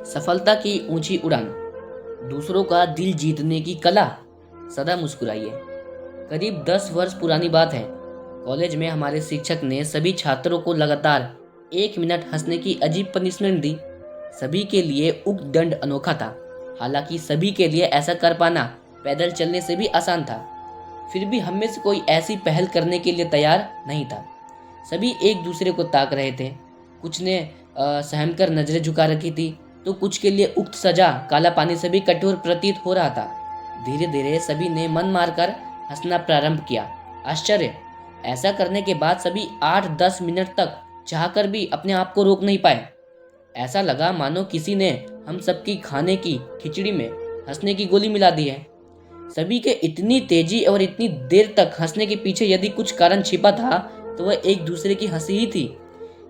सफलता की ऊंची उड़ान, दूसरों का दिल जीतने की कला, सदा मुस्कुराइए। करीब 10 वर्ष पुरानी बात है। कॉलेज में हमारे शिक्षक ने सभी छात्रों को लगातार 1 मिनट हंसने की अजीब पनिशमेंट दी। सभी के लिए उक्त दंड अनोखा था। हालांकि सभी के लिए ऐसा कर पाना पैदल चलने से भी आसान था। फिर भी हम में से कोई ऐसी पहल करने के लिए तैयार नहीं था। सभी एक दूसरे को ताक रहे थे। कुछ ने सहम कर नजरें झुका रखी थी, तो कुछ के लिए उक्त सजा काला पानी से भी कठोर प्रतीत हो रहा था। धीरे धीरे सभी ने मन मारकर हंसना प्रारंभ किया। आश्चर्य, ऐसा करने के बाद सभी 8-10 मिनट तक चाहकर भी अपने आप को रोक नहीं पाए। ऐसा लगा मानो किसी ने हम सबकी खाने की खिचड़ी में हंसने की गोली मिला दी है। सभी के इतनी तेजी और इतनी देर तक हंसने के पीछे यदि कुछ कारण छिपा था तो वह एक दूसरे की हंसी ही थी।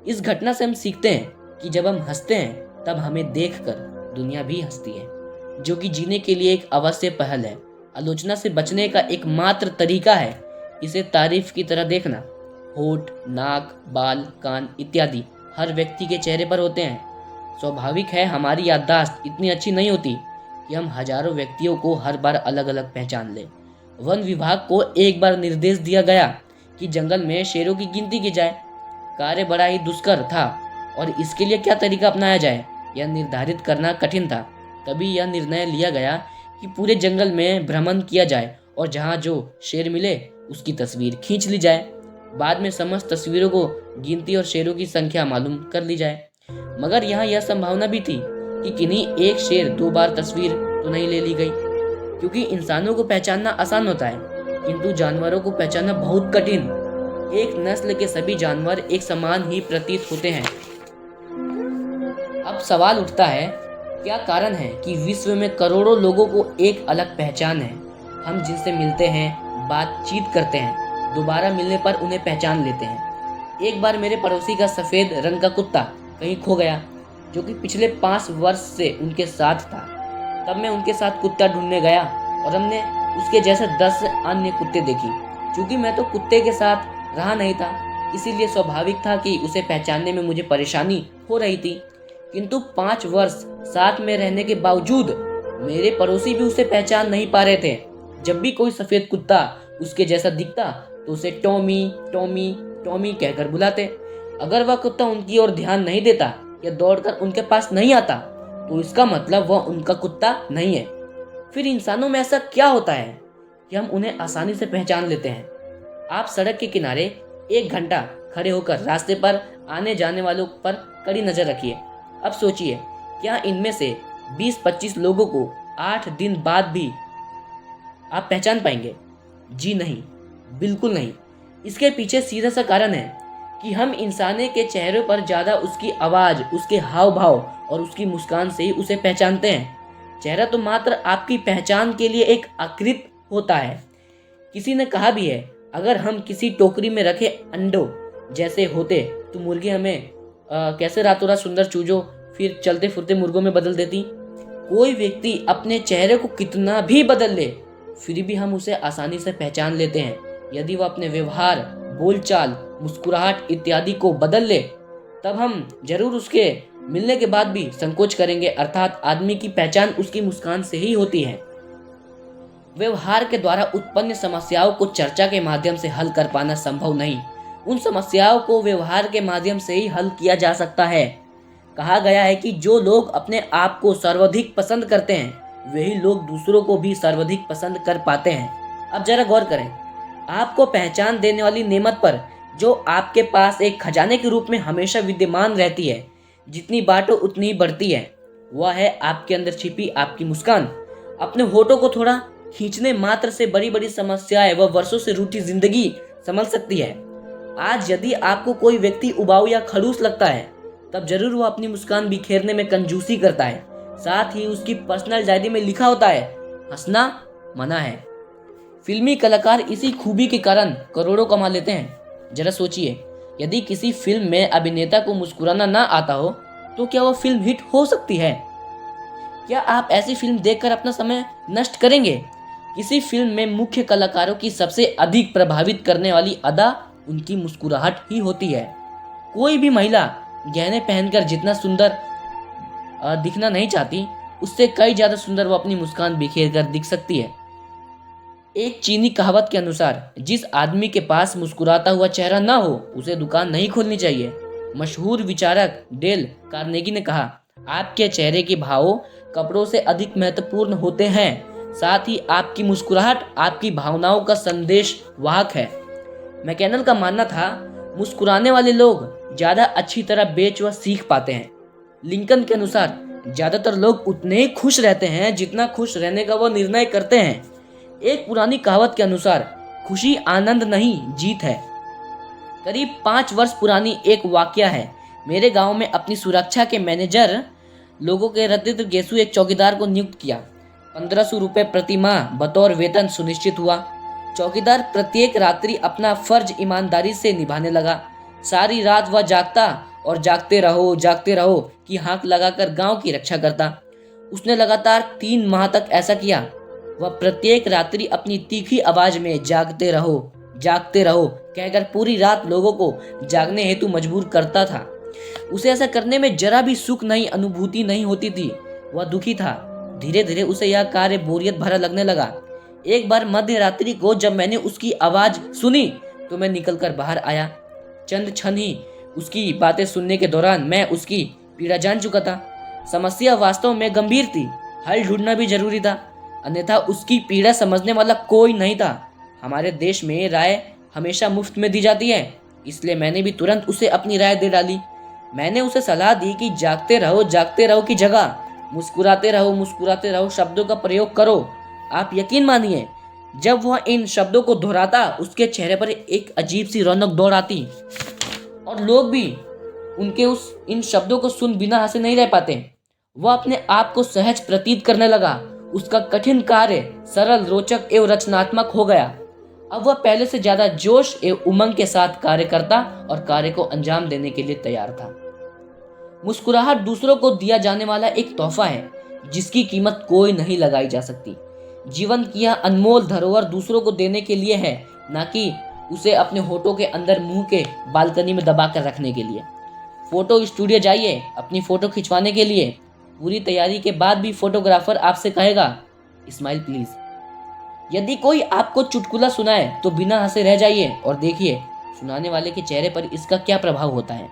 इस घटना से हम सीखते हैं कि जब हम हंसते हैं तब हमें देखकर दुनिया भी हंसती है, जो कि जीने के लिए एक अवश्य पहल है। आलोचना से बचने का एकमात्र तरीका है इसे तारीफ की तरह देखना। होठ, नाक, बाल, कान इत्यादि हर व्यक्ति के चेहरे पर होते हैं। स्वाभाविक है हमारी याददाश्त इतनी अच्छी नहीं होती कि हम हजारों व्यक्तियों को हर बार अलग अलग पहचान लें। वन विभाग को एक बार निर्देश दिया गया कि जंगल में शेरों की गिनती की जाए। कार्य बड़ा ही दुष्कर था और इसके लिए क्या तरीका अपनाया जाए यह निर्धारित करना कठिन था। तभी यह निर्णय लिया गया कि पूरे जंगल में भ्रमण किया जाए और जहाँ जो शेर मिले उसकी तस्वीर खींच ली जाए। बाद में समस्त तस्वीरों को गिनती और शेरों की संख्या मालूम कर ली जाए। मगर यहाँ यह संभावना भी थी कि किन्हीं एक शेर 2 बार तस्वीर तो नहीं ले ली गई, क्योंकि इंसानों को पहचानना आसान होता है किंतु जानवरों को पहचानना बहुत कठिन। एक नस्ल के सभी जानवर एक समान ही प्रतीत होते हैं। अब सवाल उठता है, क्या कारण है कि विश्व में करोड़ों लोगों को एक अलग पहचान है। हम जिनसे मिलते हैं, बातचीत करते हैं, दोबारा मिलने पर उन्हें पहचान लेते हैं। एक बार मेरे पड़ोसी का सफ़ेद रंग का कुत्ता कहीं खो गया, जो कि पिछले 5 वर्ष से उनके साथ था। तब मैं उनके साथ कुत्ता ढूंढने गया और हमने उसके जैसे 10 अन्य कुत्ते देखी। क्योंकि मैं तो कुत्ते के साथ रहा नहीं था, इसीलिए स्वाभाविक था कि उसे पहचानने में मुझे परेशानी हो रही थी। किंतु 5 वर्ष साथ में रहने के बावजूद मेरे पड़ोसी भी उसे पहचान नहीं पा रहे थे। जब भी कोई सफ़ेद कुत्ता उसके जैसा दिखता तो उसे टॉमी टॉमी टॉमी कहकर बुलाते। अगर वह कुत्ता उनकी ओर ध्यान नहीं देता या दौड़कर उनके पास नहीं आता तो इसका मतलब वह उनका कुत्ता नहीं है। फिर इंसानों में ऐसा क्या होता है कि हम उन्हें आसानी से पहचान लेते हैं। आप सड़क के किनारे 1 घंटा खड़े होकर रास्ते पर आने जाने वालों पर कड़ी नजर रखिए। अब सोचिए, क्या इनमें से 20-25 लोगों को 8 दिन बाद भी आप पहचान पाएंगे? जी नहीं, बिल्कुल नहीं। इसके पीछे सीधा सा कारण है कि हम इंसाने के चेहरे पर ज़्यादा उसकी आवाज़, उसके हाव भाव और उसकी मुस्कान से ही उसे पहचानते हैं। चेहरा तो मात्र आपकी पहचान के लिए एक आकृति होता है। किसी ने कहा भी है, अगर हम किसी टोकरी में रखे अंडों जैसे होते तो मुर्गी हमें कैसे रातों रात सुंदर चूजों फिर चलते फिरते मुर्गों में बदल देती। कोई व्यक्ति अपने चेहरे को कितना भी बदल ले फिर भी हम उसे आसानी से पहचान लेते हैं। यदि वह अपने व्यवहार, बोलचाल, मुस्कुराहट इत्यादि को बदल ले तब हम जरूर उसके मिलने के बाद भी संकोच करेंगे। अर्थात आदमी की पहचान उसकी मुस्कान से ही होती है। व्यवहार के द्वारा उत्पन्न समस्याओं को चर्चा के माध्यम से हल कर पाना संभव नहीं। उन समस्याओं को व्यवहार के माध्यम से ही हल किया जा सकता है। कहा गया है कि जो लोग अपने आप को सर्वाधिक पसंद करते हैं वही लोग दूसरों को भी सर्वाधिक पसंद कर पाते हैं। अब जरा गौर करें, आपको पहचान देने वाली नेमत पर जो आपके पास एक खजाने के रूप में हमेशा विद्यमान रहती है, जितनी बांटो उतनी ही बढ़ती है, वह है आपके अंदर छिपी आपकी मुस्कान। अपने होठों को थोड़ा खींचने मात्र से बड़ी बड़ी समस्याएं व वर्षों से रूठी जिंदगी संभल सकती है। आज यदि आपको कोई व्यक्ति उबाऊ या खड़ूस लगता है तब जरूर वो अपनी मुस्कान बिखेरने में कंजूसी करता है। साथ ही उसकी पर्सनल डायरी में लिखा होता है, हंसना मना है। फिल्मी कलाकार इसी खूबी के कारण करोड़ों कमा लेते हैं। जरा सोचिए, यदि किसी फिल्म में अभिनेता को मुस्कुराना ना आता हो तो क्या वह फिल्म हिट हो सकती है? क्या आप ऐसी फिल्म देखकर अपना समय नष्ट करेंगे? किसी फिल्म में मुख्य कलाकारों की सबसे अधिक प्रभावित करने वाली अदा उनकी मुस्कुराहट ही होती है। कोई भी महिला गहने पहनकर जितना सुंदर दिखना नहीं चाहती, उससे कई ज़्यादा सुंदर वो अपनी मुस्कान बिखेर कर दिख सकती है। एक चीनी कहावत के अनुसार जिस आदमी के पास मुस्कुराता हुआ चेहरा ना हो उसे दुकान नहीं खोलनी चाहिए। मशहूर विचारक डेल कार्नेगी ने कहा, आपके चेहरे के भाव कपड़ों से अधिक महत्वपूर्ण होते हैं। साथ ही आपकी मुस्कुराहट आपकी भावनाओं का संदेश वाहक है। मैकेनल का मानना था, मुस्कुराने वाले लोग ज्यादा अच्छी तरह बेच व सीख पाते हैं। लिंकन के अनुसार ज्यादातर लोग उतने ही खुश रहते हैं जितना खुश रहने का वो निर्णय करते हैं। एक पुरानी कहावत के अनुसार खुशी आनंद नहीं जीत है। करीब 5 वर्ष पुरानी एक वाकया है। मेरे गांव में अपनी सुरक्षा के मैनेजर लोगों के रतिद्र गेसु एक चौकीदार को नियुक्त किया। 1500 रुपये प्रति माह बतौर वेतन सुनिश्चित हुआ। चौकीदार प्रत्येक रात्रि अपना फर्ज ईमानदारी से निभाने लगा। सारी रात वह जागता और जागते रहो की हाक लगाकर गांव की रक्षा करता। उसने लगातार 3 माह तक ऐसा किया। वह प्रत्येक रात्रि अपनी तीखी आवाज में जागते रहो कहकर पूरी रात लोगों को जागने हेतु मजबूर करता था। उसे ऐसा करने में जरा भी सुख नहीं अनुभूति नहीं होती थी। वह दुखी था। धीरे धीरे उसे यह कार्य बोरियत भरा लगने लगा। एक बार मध्य रात्रि को जब मैंने उसकी आवाज सुनी तो मैं निकलकर बाहर आया। चंद क्षण ही उसकी बातें सुनने के दौरान मैं उसकी पीड़ा जान चुका था। समस्या वास्तव में गंभीर थी, हल ढूंढना भी जरूरी था, अन्यथा उसकी पीड़ा समझने वाला कोई नहीं था। हमारे देश में राय हमेशा मुफ्त में दी जाती है, इसलिए मैंने भी तुरंत उसे अपनी राय दे डाली। मैंने उसे सलाह दी कि जागते रहो की जगह मुस्कुराते रहो शब्दों का प्रयोग करो। आप यकीन मानिए, जब वह इन शब्दों को दोहराता उसके चेहरे पर एक अजीब सी रौनक दौड़ आती और लोग भी उनके इन शब्दों को सुन बिना हंसे नहीं रह पाते। वह अपने आप को सहज प्रतीत करने लगा। उसका कठिन कार्य सरल, रोचक एवं रचनात्मक हो गया। अब वह पहले से ज्यादा जोश एवं उमंग के साथ कार्य करता और कार्य को अंजाम देने के लिए तैयार था। मुस्कुराहट दूसरों को दिया जाने वाला एक तोहफा है जिसकी कीमत कोई नहीं लगाई जा सकती। जीवन की यह अनमोल धरोहर दूसरों को देने के लिए है, न कि उसे अपने होठों के अंदर मुंह के बालकनी में दबा कर रखने के लिए। फोटो स्टूडियो जाइए अपनी फोटो खिंचवाने के लिए। पूरी तैयारी के बाद भी फोटोग्राफर आपसे कहेगा, स्माइल प्लीज। यदि कोई आपको चुटकुला सुनाए तो बिना हंसे रह जाइए और देखिए सुनाने वाले के चेहरे पर इसका क्या प्रभाव होता है।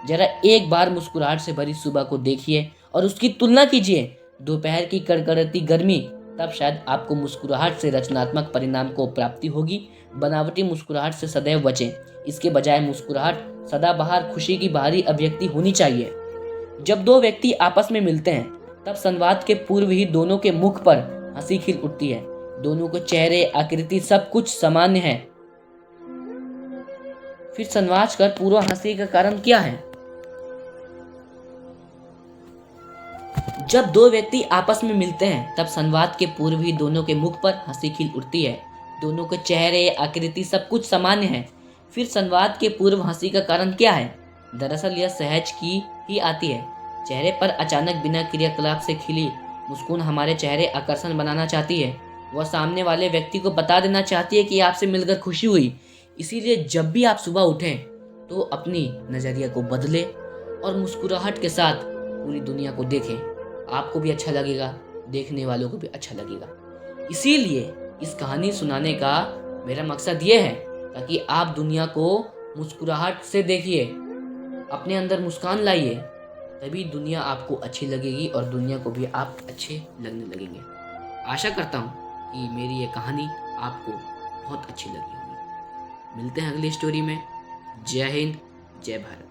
जरा एक बार मुस्कुराहट से भरी सुबह को देखिए और उसकी तुलना कीजिए दोपहर की कड़कड़ती गर्मी। तब शायद आपको मुस्कुराहट से रचनात्मक परिणाम को प्राप्ति होगी। बनावटी मुस्कुराहट से सदैव बचें। इसके बजाय मुस्कुराहट सदाबहार खुशी की बाहरी अभिव्यक्ति होनी चाहिए। जब दो व्यक्ति आपस में मिलते हैं तब संवाद के पूर्व ही दोनों के मुख पर हंसी खिल उठती है। दोनों के चेहरे, आकृति सब कुछ सामान्य है। फिर संवाद कर पूर्व हंसी का कारण क्या है? जब दो व्यक्ति आपस में मिलते हैं तब संवाद के पूर्व ही दोनों के मुख पर हंसी खिल उठती है। दोनों के चेहरे, आकृति सब कुछ सामान्य है। फिर संवाद के पूर्व हंसी का कारण क्या है? दरअसल यह सहज की ही आती है। चेहरे पर अचानक बिना क्रियाकलाप से खिली मुस्कान हमारे चेहरे आकर्षण बनाना चाहती है। वह सामने वाले व्यक्ति को बता देना चाहती है कि आपसे मिलकर खुशी हुई। इसीलिए जब भी आप सुबह उठें तो अपनी नजरिया को बदलें और मुस्कुराहट के साथ पूरी दुनिया को देखें। आपको भी अच्छा लगेगा, देखने वालों को भी अच्छा लगेगा। इसीलिए इस कहानी सुनाने का मेरा मकसद ये है ताकि आप दुनिया को मुस्कुराहट से देखिए, अपने अंदर मुस्कान लाइए, तभी दुनिया आपको अच्छी लगेगी और दुनिया को भी आप अच्छे लगने लगेंगे। आशा करता हूँ कि मेरी ये कहानी आपको बहुत अच्छी लगी होगी। मिलते हैं अगली स्टोरी में। जय हिंद, जय भारत।